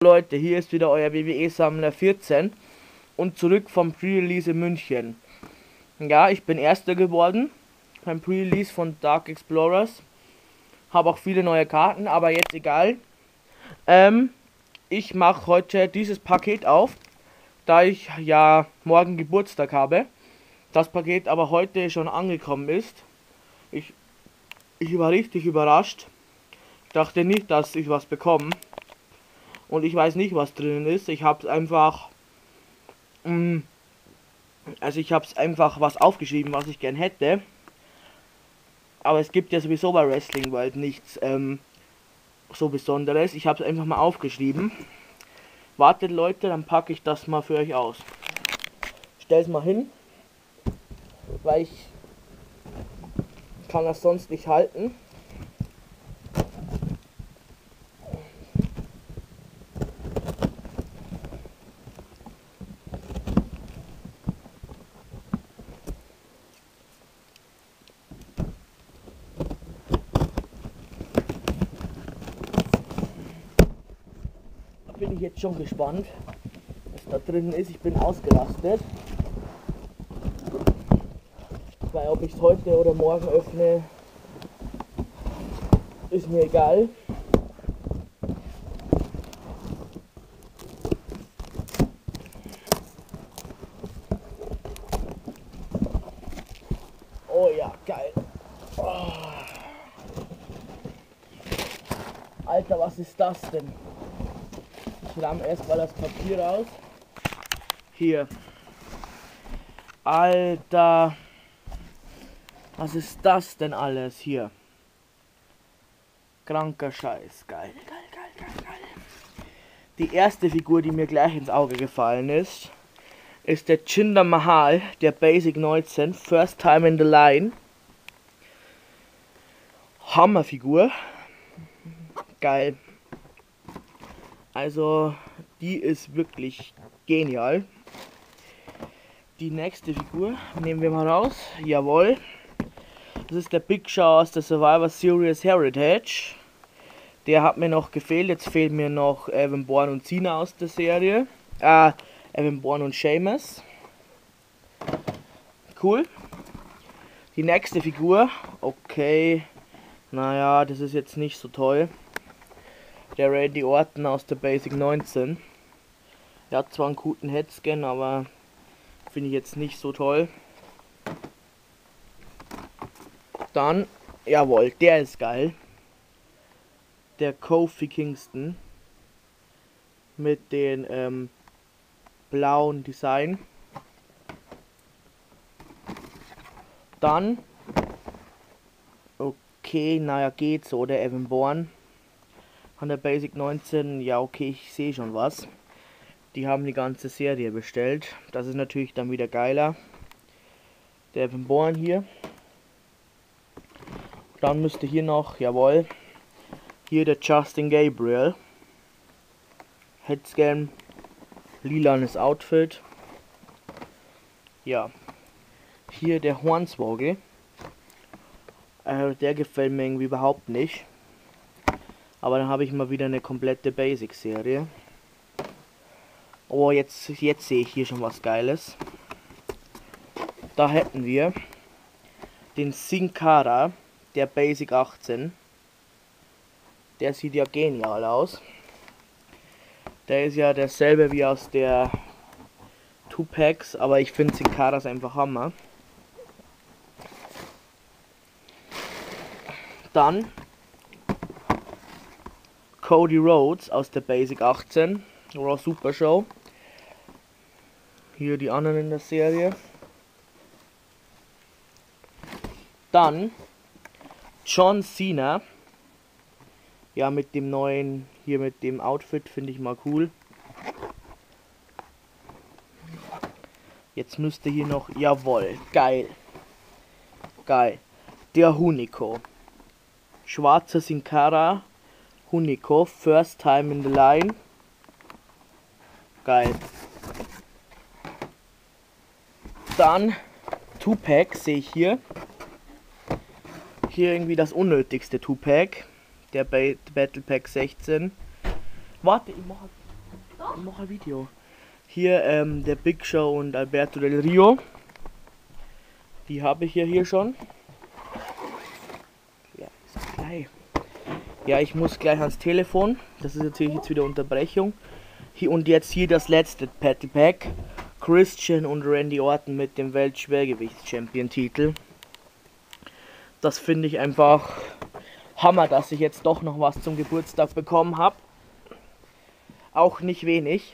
Leute, hier ist wieder euer WWE-Sammler 14 und zurück vom Pre-Release in München. Ja, ich bin Erster geworden beim Pre-Release von Dark Explorers. Habe auch viele neue Karten, aber jetzt egal. Ich mache heute dieses Paket auf, da ich ja morgen Geburtstag habe. Das Paket aber heute schon angekommen ist. Ich war richtig überrascht. Ich dachte nicht, dass ich was bekomme. Und ich weiß nicht, was drin ist. Ich habe es einfach... ich habe es einfach was aufgeschrieben, was ich gern hätte. Aber es gibt ja sowieso bei Wrestling World nichts so Besonderes. Ich habe es einfach mal aufgeschrieben. Wartet Leute, dann packe ich das mal für euch aus. Stell's mal hin. Weil ich kann das sonst nicht halten. Bin ich jetzt schon gespannt, was da drin ist. Ich bin ausgelastet. Weil ob ich es heute oder morgen öffne, ist mir egal. Oh ja, geil. Oh. Alter, was ist das denn? Ich rahm erstmal das Papier raus. Hier. Alter. Was ist das denn alles hier? Kranker Scheiß. Geil, geil, geil, geil, geil. Die erste Figur, die mir gleich ins Auge gefallen ist der Jinder Mahal, der Basic 19, First Time in the Line. Hammerfigur. Geil. Also, die ist wirklich genial. Die nächste Figur nehmen wir mal raus. Jawohl. Das ist der Big Show aus der Survivor Series Heritage. Der hat mir noch gefehlt. Jetzt fehlen mir noch Evan Bourne und Cena aus der Serie. Evan Bourne und Sheamus. Cool. Die nächste Figur. Okay. Naja, das ist jetzt nicht so toll. Der Randy Orton aus der Basic 19. Der hat zwar einen guten Headscan, aber finde ich jetzt nicht so toll. Dann, jawohl, der ist geil. Der Kofi Kingston. Mit den blauen Design. Dann, okay, naja, geht so, der Evan Bourne. An der Basic 19, ja okay, ich sehe schon was. Die haben die ganze Serie bestellt. Das ist natürlich dann wieder geiler. Der Evan Bourne hier. Dann müsste hier noch, jawohl, hier der Justin Gabriel. Headscan, lilanes Outfit. Ja. Hier der Hornswoggle. Der gefällt mir irgendwie überhaupt nicht. Aber dann habe ich mal wieder eine komplette Basic-Serie. Oh, jetzt sehe ich hier schon was Geiles. Da hätten wir den Sin Cara, der Basic 18. Der sieht ja genial aus. Der ist ja derselbe wie aus der 2-Packs, aber ich finde Sin Cara einfach Hammer. Dann Cody Rhodes aus der Basic 18, Raw Super Show. Hier die anderen in der Serie. Dann John Cena. Ja, mit dem neuen, hier mit dem Outfit finde ich mal cool. Jetzt müsste hier noch, jawohl, geil. Geil. Der Hunico. Schwarzer Sin Cara. Hunico, First Time in the Line. Geil. Dann 2-Pack sehe ich hier. Hier irgendwie das unnötigste 2-Pack. Der Battle Pack 16. Warte, ich mach Ich mache ein Video. Hier der Big Show und Alberto Del Rio. Die habe ich hier schon. Ja, ist gleich. Ja, ich muss gleich ans Telefon. Das ist natürlich jetzt wieder Unterbrechung. Hier und jetzt hier das letzte Patty Pack. Christian und Randy Orton mit dem Weltschwergewichts-Champion-Titel. Das finde ich einfach Hammer, dass ich jetzt doch noch was zum Geburtstag bekommen habe. Auch nicht wenig.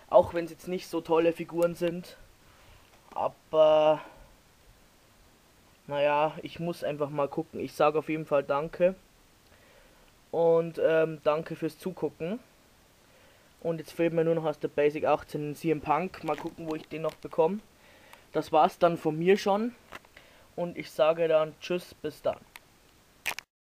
Auch wenn es jetzt nicht so tolle Figuren sind. Aber naja, ich muss einfach mal gucken. Ich sage auf jeden Fall danke. Und danke fürs Zugucken. Und jetzt fehlt mir nur noch aus der Basic 18 CM Punk. Mal gucken, wo ich den noch bekomme. Das war's dann von mir schon. Und ich sage dann tschüss, bis dann.